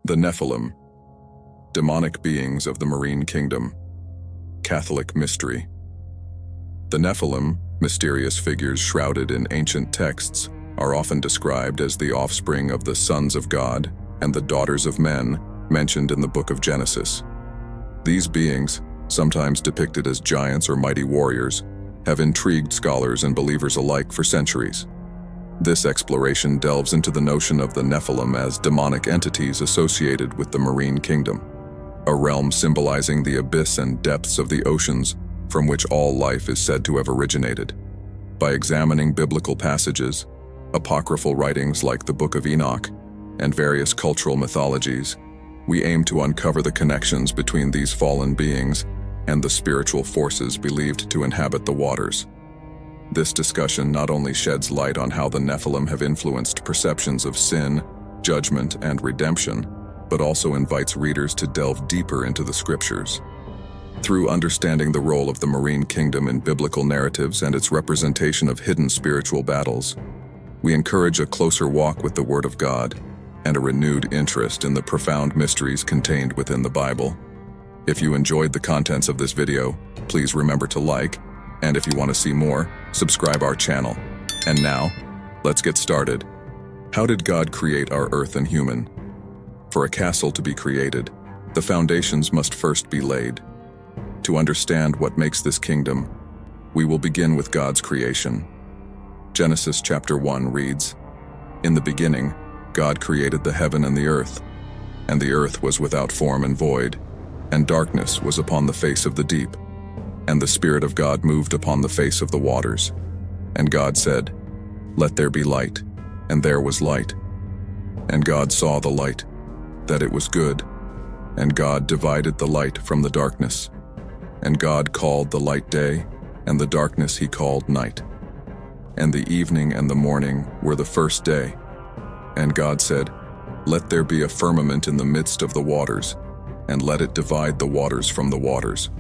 The Nephilim, demonic beings of the marine kingdom. Catholic mystery. The Nephilim, mysterious figures shrouded in ancient texts, are often described as the offspring of the sons of God and the daughters of men mentioned in the Book of Genesis. These beings, sometimes depicted as giants or mighty warriors, have intrigued scholars and believers alike for centuries. This exploration delves into the notion of the Nephilim as demonic entities associated with the marine kingdom, a realm symbolizing the abyss and depths of the oceans from which all life is said to have originated. By examining biblical passages, apocryphal writings like the Book of Enoch, and various cultural mythologies, we aim to uncover the connections between these fallen beings and the spiritual forces believed to inhabit the waters. This discussion not only sheds light on how the Nephilim have influenced perceptions of sin, judgment, and redemption, but also invites readers to delve deeper into the scriptures. Through understanding the role of the marine kingdom in biblical narratives and its representation of hidden spiritual battles, we encourage a closer walk with the Word of God and a renewed interest in the profound mysteries contained within the Bible. If you enjoyed the contents of this video, please remember to like, and if you want to see more, subscribe our channel. And now, let's get started. How did God create our earth and human? For a castle to be created, the foundations must first be laid. To understand what makes this kingdom, we will begin with God's creation. Genesis chapter 1 reads, "In the beginning, God created the heaven and the earth was without form and void, and darkness was upon the face of the deep. And the Spirit of God moved upon the face of the waters. And God said, 'Let there be light,' and there was light. And God saw the light, that it was good. And God divided the light from the darkness. And God called the light day, and the darkness he called night. And the evening and the morning were the first day. And God said, 'Let there be a firmament in the midst of the waters, and let it divide the waters from the waters.'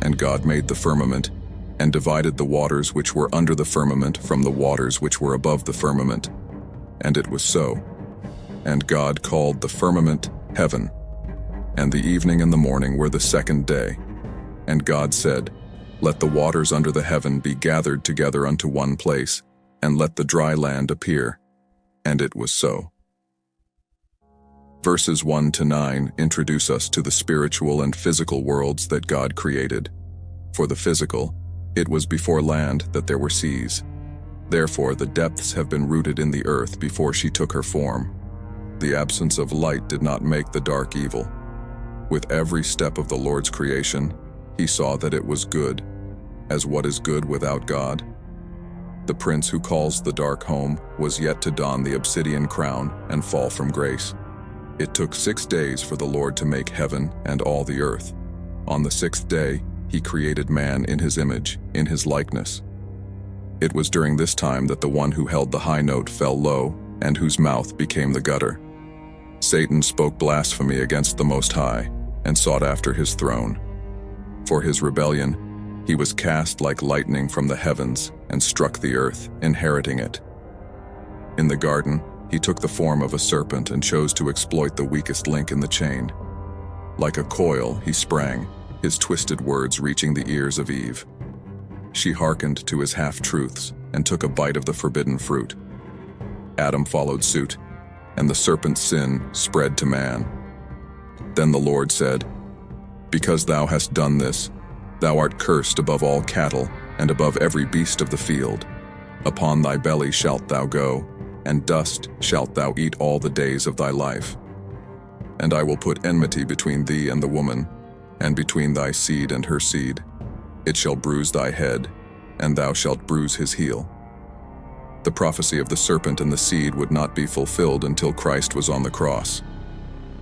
And God made the firmament, and divided the waters which were under the firmament from the waters which were above the firmament. And it was so. And God called the firmament heaven. And the evening and the morning were the second day. And God said, 'Let the waters under the heaven be gathered together unto one place, and let the dry land appear.' And it was so." Verses 1 to 9 introduce us to the spiritual and physical worlds that God created. For the physical, it was before land that there were seas. Therefore the depths have been rooted in the earth before she took her form. The absence of light did not make the dark evil. With every step of the Lord's creation, he saw that it was good, as what is good without God? The prince who calls the dark home was yet to don the obsidian crown and fall from grace. It took 6 days for the Lord to make heaven and all the earth. On the 6th day, he created man in his image, in his likeness. It was during this time that the one who held the high note fell low, and whose mouth became the gutter. Satan spoke blasphemy against the Most High, and sought after his throne. For his rebellion, he was cast like lightning from the heavens, and struck the earth, inheriting it. In the garden, he took the form of a serpent and chose to exploit the weakest link in the chain. Like a coil, he sprang, his twisted words reaching the ears of Eve. She hearkened to his half-truths and took a bite of the forbidden fruit. Adam followed suit, and the serpent's sin spread to man. Then the Lord said, "Because thou hast done this, thou art cursed above all cattle and above every beast of the field. Upon thy belly shalt thou go, and dust shalt thou eat all the days of thy life. And I will put enmity between thee and the woman, and between thy seed and her seed. It shall bruise thy head, and thou shalt bruise his heel." The prophecy of the serpent and the seed would not be fulfilled until Christ was on the cross.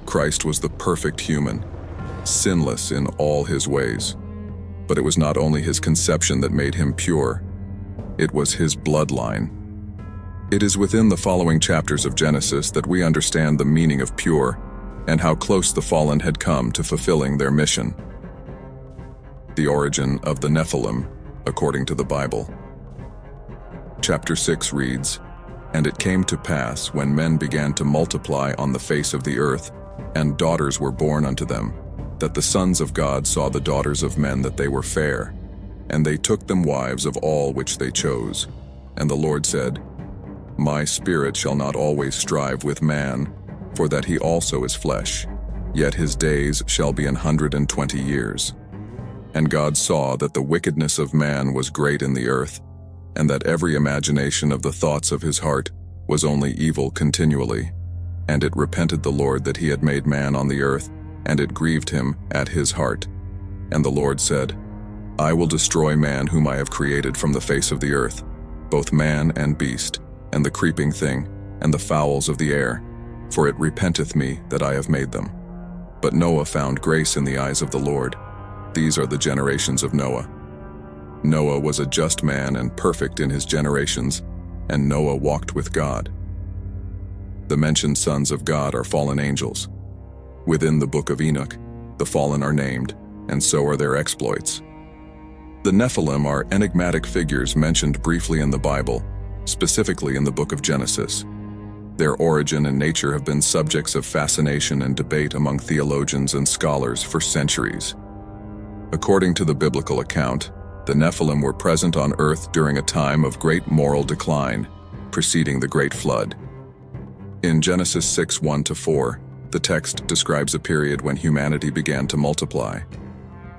Christ was the perfect human, sinless in all his ways. But it was not only his conception that made him pure, it was his bloodline. It is within the following chapters of Genesis that we understand the meaning of pure and how close the fallen had come to fulfilling their mission. The origin of the Nephilim, according to the Bible. Chapter 6 reads, "And it came to pass, when men began to multiply on the face of the earth, and daughters were born unto them, that the sons of God saw the daughters of men that they were fair, and they took them wives of all which they chose. And the Lord said, My spirit shall not always strive with man, for that he also is flesh, yet his days shall be 120 years. And God saw that the wickedness of man was great in the earth, and that every imagination of the thoughts of his heart was only evil continually. And it repented the Lord that he had made man on the earth, and it grieved him at his heart. And the Lord said, I will destroy man whom I have created from the face of the earth, both man and beast, and the creeping thing, and the fowls of the air, for it repenteth me that I have made them. But Noah found grace in the eyes of the Lord. These are the generations of Noah. Noah was a just man and perfect in his generations, and Noah walked with God. The mentioned sons of God are fallen angels. Within the Book of Enoch, the fallen are named, and so are their exploits. The Nephilim are enigmatic figures mentioned briefly in the Bible, specifically in the Book of Genesis. Their origin and nature have been subjects of fascination and debate among theologians and scholars for centuries. According to the biblical account, the Nephilim were present on earth during a time of great moral decline, preceding the Great Flood. In Genesis 6:1-4, the text describes a period when humanity began to multiply.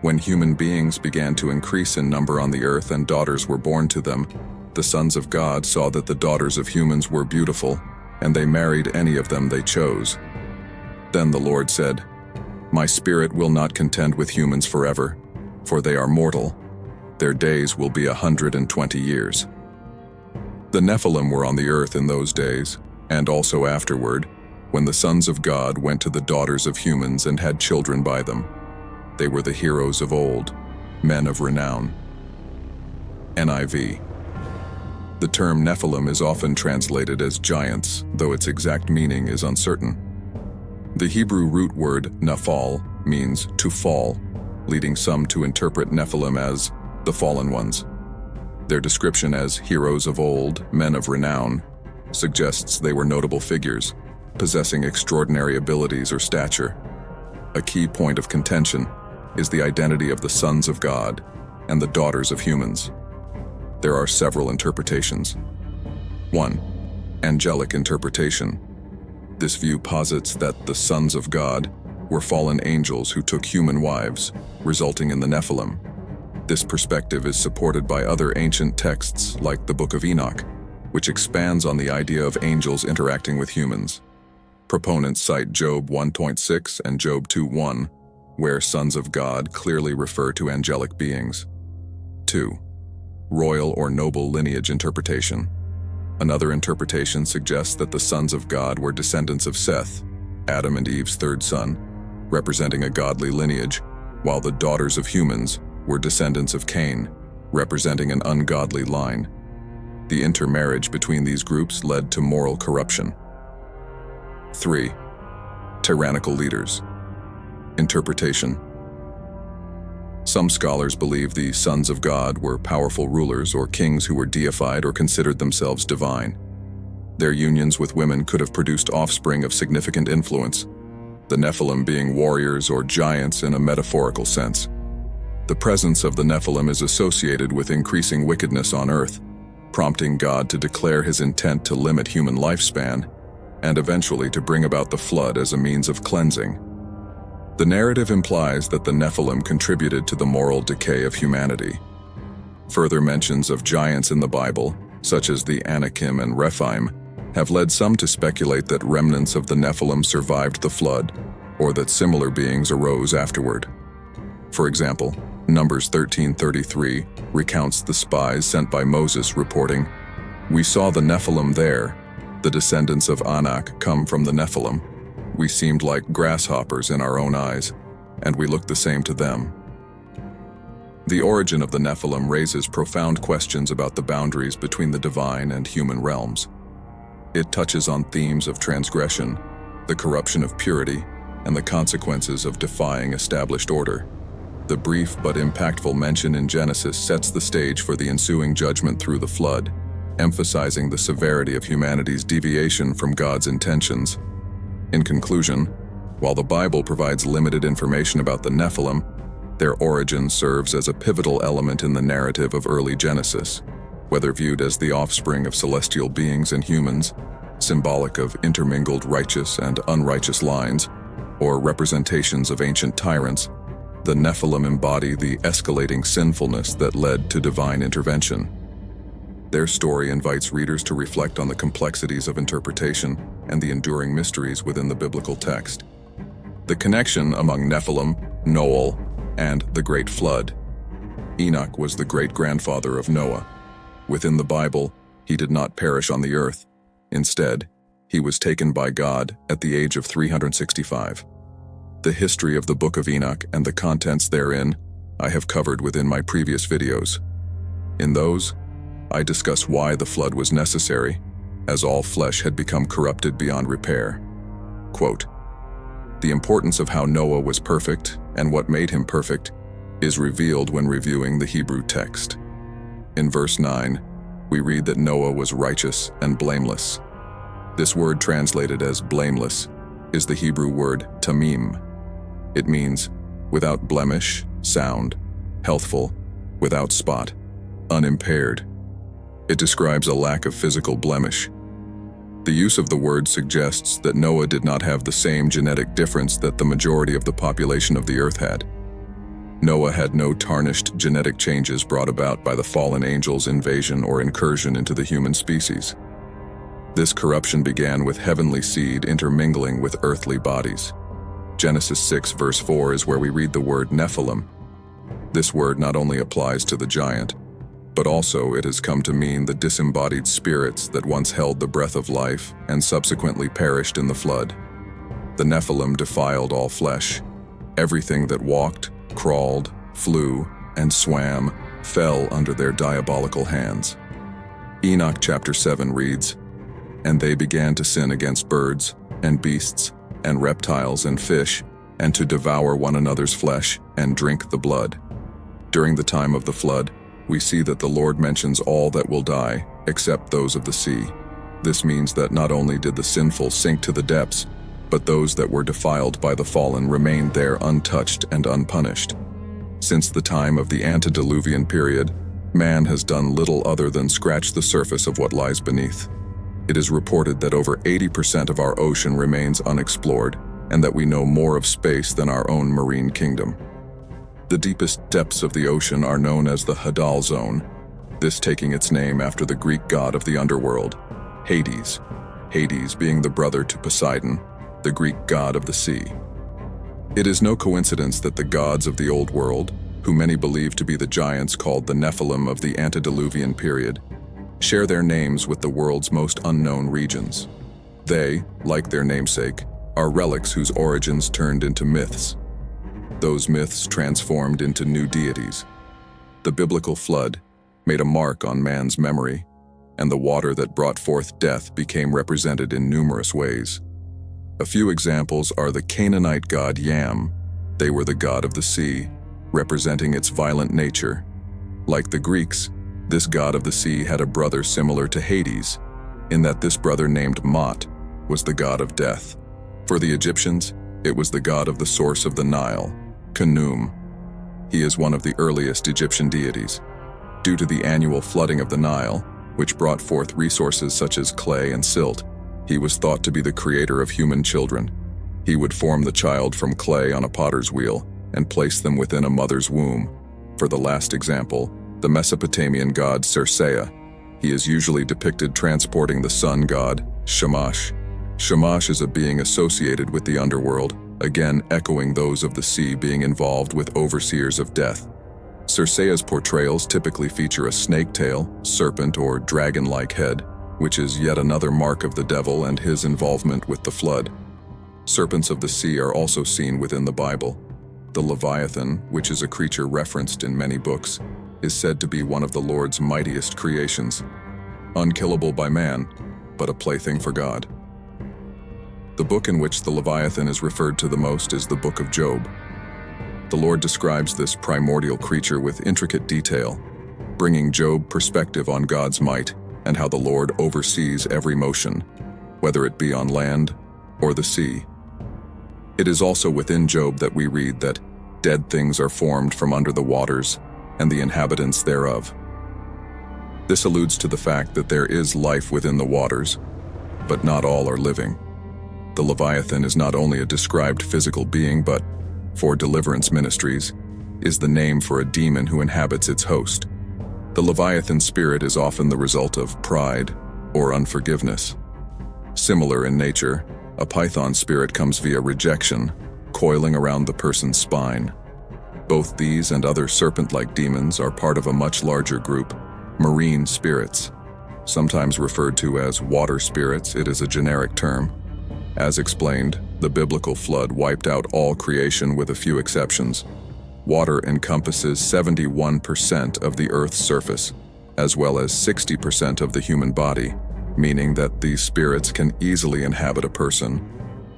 When human beings began to increase in number on the earth and daughters were born to them, the sons of God saw that the daughters of humans were beautiful, and they married any of them they chose. Then the Lord said, My spirit will not contend with humans forever, for they are mortal. Their days will be 120 years. The Nephilim were on the earth in those days, and also afterward, when the sons of God went to the daughters of humans and had children by them. They were the heroes of old, men of renown. NIV. The term Nephilim is often translated as giants, though its exact meaning is uncertain. The Hebrew root word naphal means to fall, leading some to interpret Nephilim as the fallen ones. Their description as heroes of old, men of renown, suggests they were notable figures, possessing extraordinary abilities or stature. A key point of contention is the identity of the sons of God and the daughters of humans. There are several interpretations. 1. Angelic interpretation. This view posits that the sons of God were fallen angels who took human wives, resulting in the Nephilim. This perspective is supported by other ancient texts like the Book of Enoch, which expands on the idea of angels interacting with humans. Proponents cite Job 1.6 and Job 2:1, where sons of God clearly refer to angelic beings. 2. Royal or noble lineage interpretation. Another interpretation suggests that the sons of God were descendants of Seth, Adam and Eve's third son, representing a godly lineage, while the daughters of humans were descendants of Cain, representing an ungodly line. The intermarriage between these groups led to moral corruption. 3. Tyrannical leaders. Interpretation. Some scholars believe the sons of God were powerful rulers or kings who were deified or considered themselves divine. Their unions with women could have produced offspring of significant influence, the Nephilim being warriors or giants in a metaphorical sense. The presence of the Nephilim is associated with increasing wickedness on earth, prompting God to declare his intent to limit human lifespan and eventually to bring about the flood as a means of cleansing. The narrative implies that the Nephilim contributed to the moral decay of humanity. Further mentions of giants in the Bible, such as the Anakim and Rephaim, have led some to speculate that remnants of the Nephilim survived the flood, or that similar beings arose afterward. For example, Numbers 13:33 recounts the spies sent by Moses reporting, "We saw the Nephilim there. The descendants of Anak come from the Nephilim. We seemed like grasshoppers in our own eyes, and we looked the same to them." The origin of the Nephilim raises profound questions about the boundaries between the divine and human realms. It touches on themes of transgression, the corruption of purity, and the consequences of defying established order. The brief but impactful mention in Genesis sets the stage for the ensuing judgment through the flood, emphasizing the severity of humanity's deviation from God's intentions. In conclusion, While the Bible provides limited information about the Nephilim, their origin serves as a pivotal element in the narrative of early Genesis, whether viewed as the offspring of celestial beings and humans, symbolic of intermingled righteous and unrighteous lines, or representations of ancient tyrants. The Nephilim embody the escalating sinfulness that led to divine intervention. Their story invites readers to reflect on the complexities of interpretation and the enduring mysteries within the biblical text. The connection among Nephilim, Noel, and the Great Flood. Enoch was the great-grandfather of Noah. Within the Bible, he did not perish on the earth. Instead, he was taken by God at the age of 365. The history of the Book of Enoch and the contents therein I have covered within my previous videos. In those, I discuss why the flood was necessary, as all flesh had become corrupted beyond repair. Quote, "The importance of how Noah was perfect and what made him perfect is revealed when reviewing the Hebrew text. In verse 9, we read that Noah was righteous and blameless. This word translated as blameless is the Hebrew word tamim. It means without blemish, sound, healthful, without spot, unimpaired. It describes a lack of physical blemish. The use of the word suggests that Noah did not have the same genetic difference that the majority of the population of the earth had. Noah had no tarnished genetic changes brought about by the fallen angels' invasion or incursion into the human species. This corruption began with heavenly seed intermingling with earthly bodies. Genesis 6 verse 4 is where we read the word Nephilim. This word not only applies to the giant, but also it has come to mean the disembodied spirits that once held the breath of life and subsequently perished in the flood. The Nephilim defiled all flesh. Everything that walked, crawled, flew, and swam fell under their diabolical hands. Enoch chapter 7 reads, "And they began to sin against birds, and beasts, and reptiles, and fish, and to devour one another's flesh, and drink the blood." During the time of the flood, we see that the Lord mentions all that will die, except those of the sea. This means that not only did the sinful sink to the depths, but those that were defiled by the fallen remained there untouched and unpunished. Since the time of the antediluvian period, man has done little other than scratch the surface of what lies beneath. It is reported that over 80% of our ocean remains unexplored, and that we know more of space than our own marine kingdom. The deepest depths of the ocean are known as the Hadal Zone, this taking its name after the Greek god of the underworld, Hades. Hades being the brother to Poseidon, the Greek god of the sea. It is no coincidence that the gods of the Old World, who many believe to be the giants called the Nephilim of the antediluvian period, share their names with the world's most unknown regions. They, like their namesake, are relics whose origins turned into myths. Those myths transformed into new deities. The biblical flood made a mark on man's memory, and the water that brought forth death became represented in numerous ways. A few examples are the Canaanite god Yam. They were the god of the sea, representing its violent nature. Like the Greeks, this god of the sea had a brother similar to Hades, in that this brother named Mot was the god of death. For the Egyptians, it was the god of the source of the Nile, Khnum. He is one of the earliest Egyptian deities. Due to the annual flooding of the Nile, which brought forth resources such as clay and silt, he was thought to be the creator of human children. He would form the child from clay on a potter's wheel and place them within a mother's womb. For the last example, the Mesopotamian god Circea. He is usually depicted transporting the sun god, Shamash. Shamash is a being associated with the underworld, again echoing those of the sea being involved with overseers of death. Circea's portrayals typically feature a snake tail, serpent, or dragon-like head, which is yet another mark of the devil and his involvement with the flood. Serpents of the sea are also seen within the Bible. The Leviathan, which is a creature referenced in many books, is said to be one of the Lord's mightiest creations, unkillable by man, but a plaything for God. The book in which the Leviathan is referred to the most is the Book of Job. The Lord describes this primordial creature with intricate detail, bringing Job perspective on God's might and how the Lord oversees every motion, whether it be on land or the sea. It is also within Job that we read that dead things are formed from under the waters, and the inhabitants thereof. This alludes to the fact that there is life within the waters, but not all are living. The Leviathan is not only a described physical being, but, for deliverance ministries, is the name for a demon who inhabits its host. The Leviathan spirit is often the result of pride or unforgiveness. Similar in nature, a python spirit comes via rejection, coiling around the person's spine. Both these and other serpent-like demons are part of a much larger group, marine spirits. Sometimes referred to as water spirits, it is a generic term. As explained, the biblical flood wiped out all creation with a few exceptions. Water encompasses 71% of the Earth's surface, as well as 60% of the human body, meaning that these spirits can easily inhabit a person,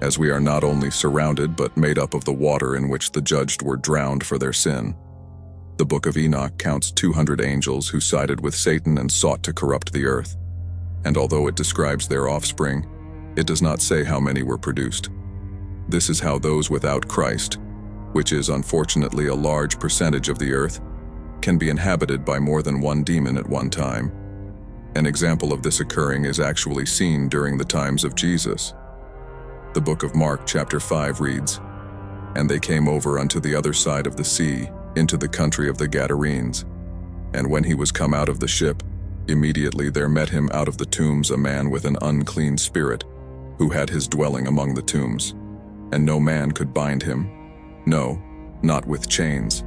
as we are not only surrounded but made up of the water in which the judged were drowned for their sin. The Book of Enoch counts 200 angels who sided with Satan and sought to corrupt the earth. And although it describes their offspring, it does not say how many were produced. This is how those without Christ, which is unfortunately a large percentage of the earth, can be inhabited by more than one demon at one time. An example of this occurring is actually seen during the times of Jesus. The book of Mark chapter 5 reads, "And they came over unto the other side of the sea, into the country of the Gadarenes. And when he was come out of the ship, immediately there met him out of the tombs a man with an unclean spirit, who had his dwelling among the tombs. And no man could bind him, no, not with chains,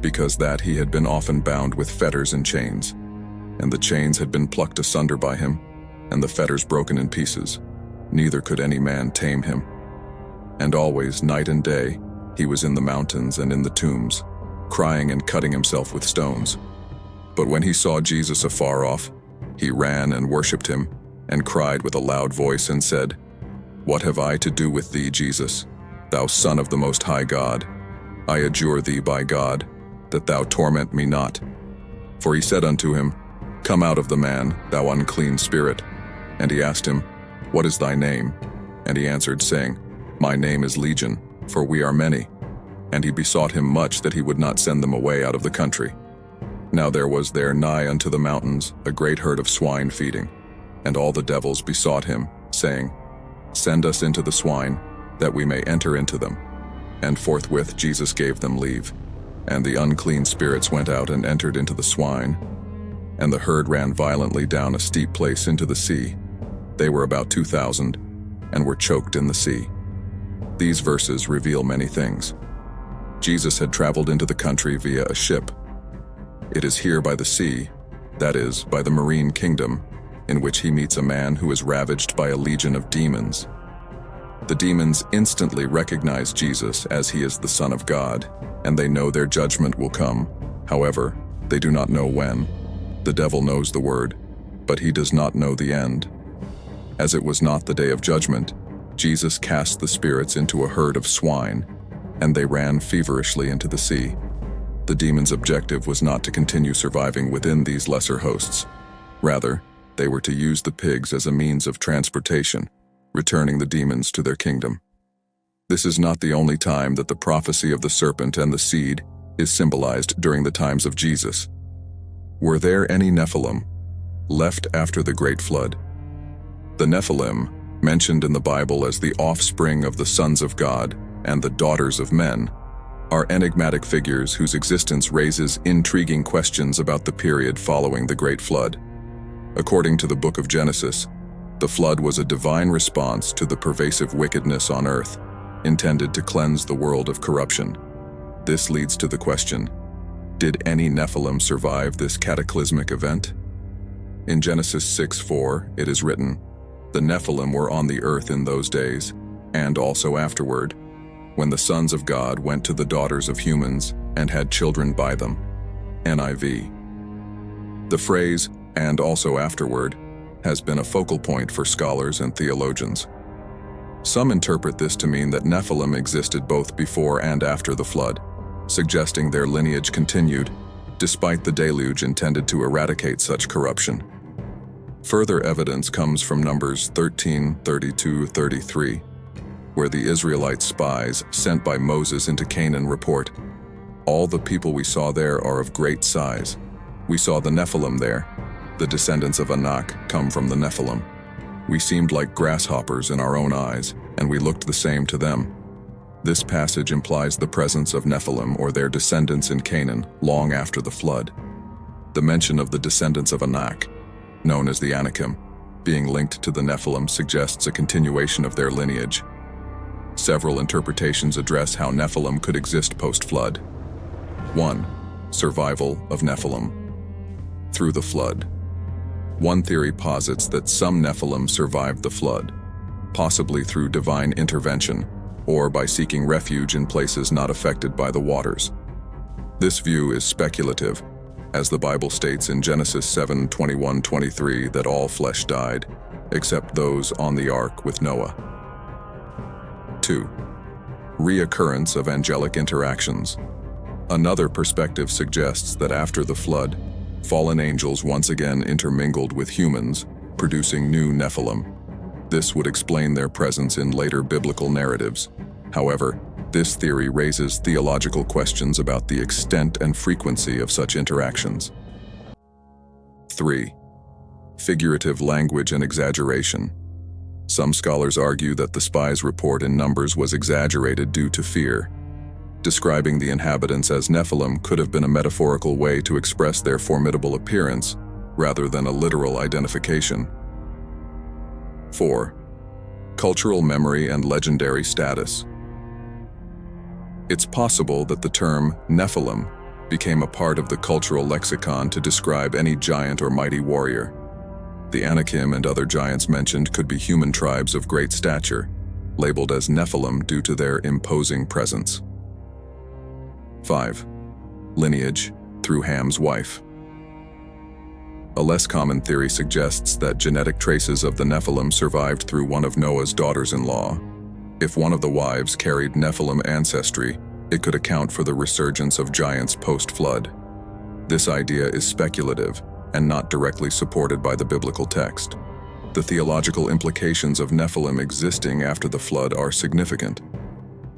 because that he had been often bound with fetters and chains. And the chains had been plucked asunder by him, and the fetters broken in pieces. Neither could any man tame him. And always, night and day, he was in the mountains and in the tombs, crying and cutting himself with stones. But when he saw Jesus afar off, he ran and worshipped him, and cried with a loud voice and said, What have I to do with thee, Jesus, thou Son of the Most High God? I adjure thee by God, that thou torment me not. For he said unto him, Come out of the man, thou unclean spirit. And he asked him, What is thy name? And he answered, saying, My name is Legion, for we are many. And he besought him much that he would not send them away out of the country. Now there was there nigh unto the mountains a great herd of swine feeding. And all the devils besought him, saying, Send us into the swine, that we may enter into them. And forthwith Jesus gave them leave. And the unclean spirits went out and entered into the swine. And the herd ran violently down a steep place into the sea. They were about 2,000, and were choked in the sea. These verses reveal many things. Jesus had traveled into the country via a ship. It is here by the sea, that is, by the marine kingdom, in which he meets a man who is ravaged by a legion of demons. The demons instantly recognize Jesus as he is the Son of God, and they know their judgment will come. However, they do not know when. The devil knows the word, but he does not know the end. As it was not the day of judgment, Jesus cast the spirits into a herd of swine, and they ran feverishly into the sea. The demons' objective was not to continue surviving within these lesser hosts. Rather, they were to use the pigs as a means of transportation, returning the demons to their kingdom. This is not the only time that the prophecy of the serpent and the seed is symbolized during the times of Jesus. Were there any Nephilim left after the great flood? The Nephilim, mentioned in the Bible as the offspring of the sons of God and the daughters of men, are enigmatic figures whose existence raises intriguing questions about the period following the great flood. According to the Book of Genesis, the flood was a divine response to the pervasive wickedness on earth, intended to cleanse the world of corruption. This leads to the question, did any Nephilim survive this cataclysmic event? In Genesis 6:4, it is written, The Nephilim were on the earth in those days, and also afterward, when the sons of God went to the daughters of humans and had children by them. NIV. The phrase, and also afterward, has been a focal point for scholars and theologians. Some interpret this to mean that Nephilim existed both before and after the flood, suggesting their lineage continued, despite the deluge intended to eradicate such corruption. Further evidence comes from Numbers 13:32-33. where the Israelite spies sent by Moses into Canaan report, "All the people we saw there are of great size. We saw the Nephilim there. The descendants of Enoch come from the Nephilim. We seemed like grasshoppers in our own eyes, and we looked the same to them." This passage implies the presence of Nephilim or their descendants in Canaan long after the flood. The mention of the descendants of Enoch, known as the Anakim, being linked to the Nephilim suggests a continuation of their lineage. Several interpretations address how Nephilim could exist post-flood. 1. Survival of Nephilim. Through the flood. One theory posits that some Nephilim survived the flood, possibly through divine intervention or by seeking refuge in places not affected by the waters. This view is speculative, as the Bible states in Genesis 7:21-23 that all flesh died, except those on the ark with Noah. 2. Reoccurrence of angelic interactions. Another perspective suggests that after the flood, fallen angels once again intermingled with humans, producing new Nephilim. This would explain their presence in later biblical narratives. However, this theory raises theological questions about the extent and frequency of such interactions. 3. Figurative language and exaggeration. Some scholars argue that the spies' report in Numbers was exaggerated due to fear. Describing the inhabitants as Nephilim could have been a metaphorical way to express their formidable appearance, rather than a literal identification. 4. Cultural memory and legendary status. It's possible that the term Nephilim became a part of the cultural lexicon to describe any giant or mighty warrior. The Anakim and other giants mentioned could be human tribes of great stature, labeled as Nephilim due to their imposing presence. 5. Lineage through Ham's wife. A less common theory suggests that genetic traces of the Nephilim survived through one of Noah's daughters-in-law. If one of the wives carried Nephilim ancestry, it could account for the resurgence of giants post-flood. This idea is speculative and not directly supported by the biblical text. The theological implications of Nephilim existing after the flood are significant.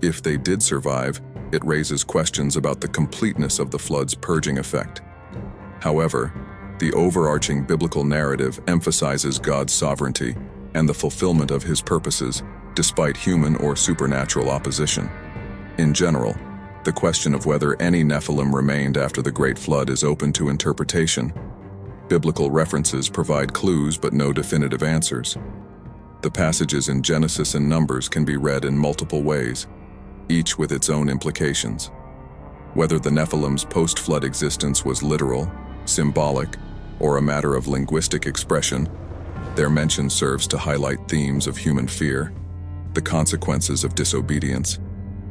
If they did survive, it raises questions about the completeness of the flood's purging effect. However, the overarching biblical narrative emphasizes God's sovereignty and the fulfillment of His purposes, despite human or supernatural opposition. In general, the question of whether any Nephilim remained after the Great Flood is open to interpretation. Biblical references provide clues but no definitive answers. The passages in Genesis and Numbers can be read in multiple ways, each with its own implications. Whether the Nephilim's post-flood existence was literal, symbolic, or a matter of linguistic expression, their mention serves to highlight themes of human fear, the consequences of disobedience,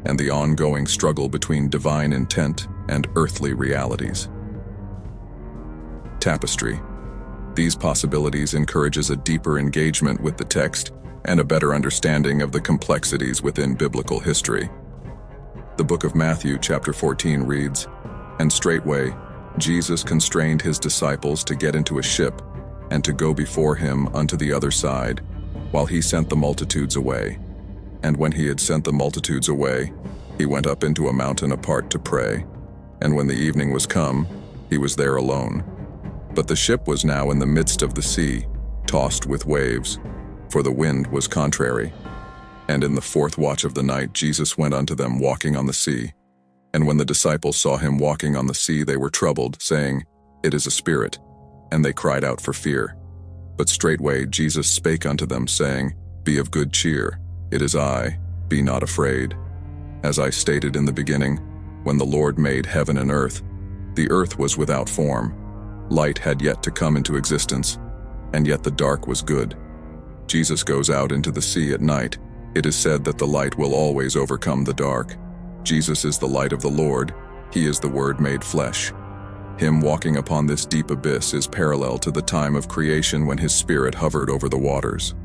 and the ongoing struggle between divine intent and earthly realities. Tapestry. These possibilities encourages a deeper engagement with the text and a better understanding of the complexities within biblical history. The Book of Matthew, chapter 14 reads, "And straightway Jesus constrained his disciples to get into a ship and to go before him unto the other side, while he sent the multitudes away. And when he had sent the multitudes away, he went up into a mountain apart to pray. And when the evening was come, he was there alone. But the ship was now in the midst of the sea, tossed with waves, for the wind was contrary. And in the fourth watch of the night Jesus went unto them walking on the sea. And when the disciples saw him walking on the sea, they were troubled, saying, It is a spirit. And they cried out for fear. But straightway Jesus spake unto them, saying, Be of good cheer, it is I, be not afraid. As I stated in the beginning, when the Lord made heaven and earth, the earth was without form. Light had yet to come into existence, and yet the dark was good. Jesus goes out into the sea at night. It is said that the light will always overcome the dark. Jesus is the light of the Lord. He is the Word made flesh. Him walking upon this deep abyss is parallel to the time of creation when his spirit hovered over the waters.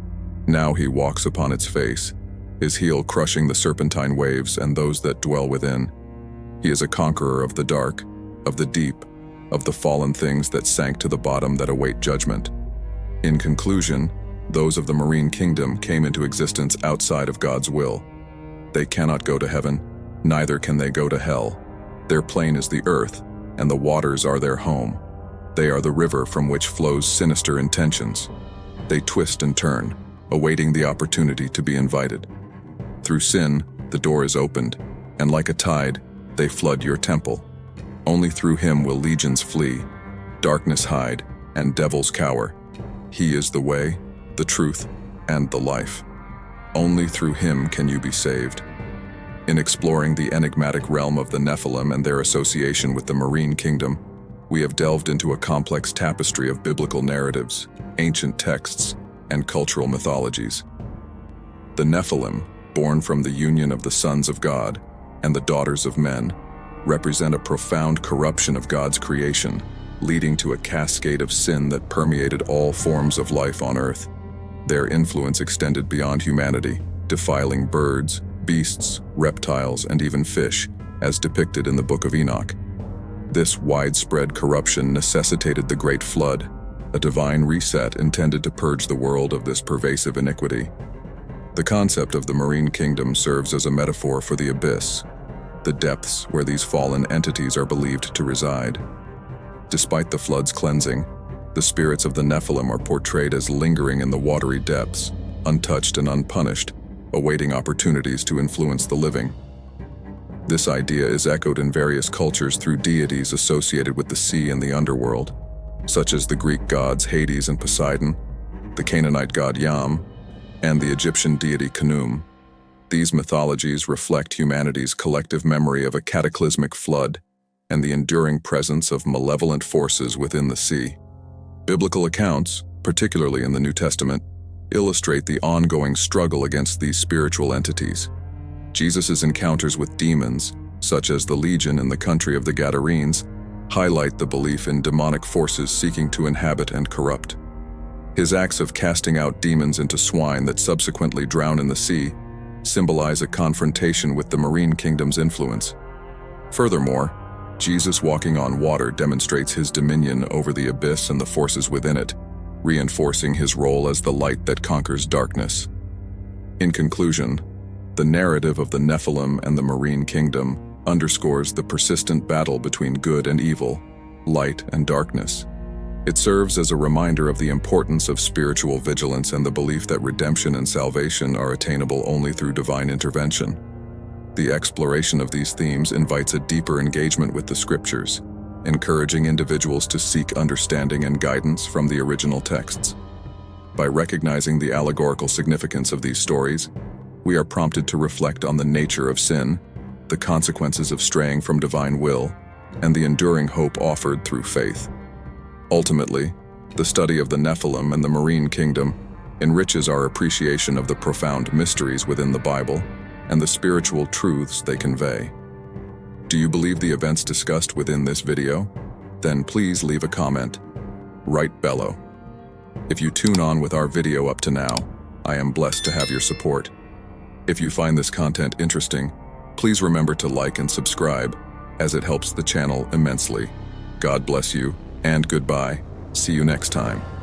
Now he walks upon its face, his heel crushing the serpentine waves and those that dwell within. He is a conqueror of the dark, of the deep, of the fallen things that sank to the bottom that await judgment. In conclusion, Those of the marine kingdom came into existence outside of God's will. They cannot go to heaven, neither can they go to hell. Their plane is the earth, and the waters are their home. They are the river from which flows sinister intentions. They twist and turn, awaiting the opportunity to be invited. Through sin, the door is opened, and like a tide, they flood your temple. Only through him will legions flee, darkness hide, and devils cower. He is the way, the truth, and the life. Only through him can you be saved. In exploring the enigmatic realm of the Nephilim and their association with the marine kingdom, we have delved into a complex tapestry of biblical narratives, ancient texts, and cultural mythologies. The Nephilim, born from the union of the sons of God and the daughters of men, represent a profound corruption of God's creation, leading to a cascade of sin that permeated all forms of life on earth. Their influence extended beyond humanity, defiling birds, beasts, reptiles, and even fish, as depicted in the Book of Enoch. This widespread corruption necessitated the Great Flood, a divine reset intended to purge the world of this pervasive iniquity. The concept of the marine kingdom serves as a metaphor for the abyss, the depths where these fallen entities are believed to reside. Despite the flood's cleansing, the spirits of the Nephilim are portrayed as lingering in the watery depths, untouched and unpunished, awaiting opportunities to influence the living. This idea is echoed in various cultures through deities associated with the sea and the underworld, such as the Greek gods Hades and Poseidon, the Canaanite god Yam, and the Egyptian deity Khnum. These mythologies reflect humanity's collective memory of a cataclysmic flood and the enduring presence of malevolent forces within the sea. Biblical accounts, particularly in the New Testament, illustrate the ongoing struggle against these spiritual entities. Jesus' encounters with demons, such as the Legion in the country of the Gadarenes, highlight the belief in demonic forces seeking to inhabit and corrupt. His acts of casting out demons into swine that subsequently drown in the sea symbolize a confrontation with the marine kingdom's influence. Furthermore, Jesus walking on water demonstrates his dominion over the abyss and the forces within it, reinforcing his role as the light that conquers darkness. In conclusion, the narrative of the Nephilim and the marine kingdom underscores the persistent battle between good and evil, light and darkness. It serves as a reminder of the importance of spiritual vigilance and the belief that redemption and salvation are attainable only through divine intervention. The exploration of these themes invites a deeper engagement with the scriptures, encouraging individuals to seek understanding and guidance from the original texts. By recognizing the allegorical significance of these stories, we are prompted to reflect on the nature of sin, the consequences of straying from divine will, and the enduring hope offered through faith. Ultimately, the study of the Nephilim and the marine kingdom enriches our appreciation of the profound mysteries within the Bible and the spiritual truths they convey. Do you believe the events discussed within this video? Then please leave a comment. Write bellow. If you tune on with our video up to now, I am blessed to have your support. If you find this content interesting, please remember to like and subscribe, as it helps the channel immensely. God bless you, and goodbye. See you next time.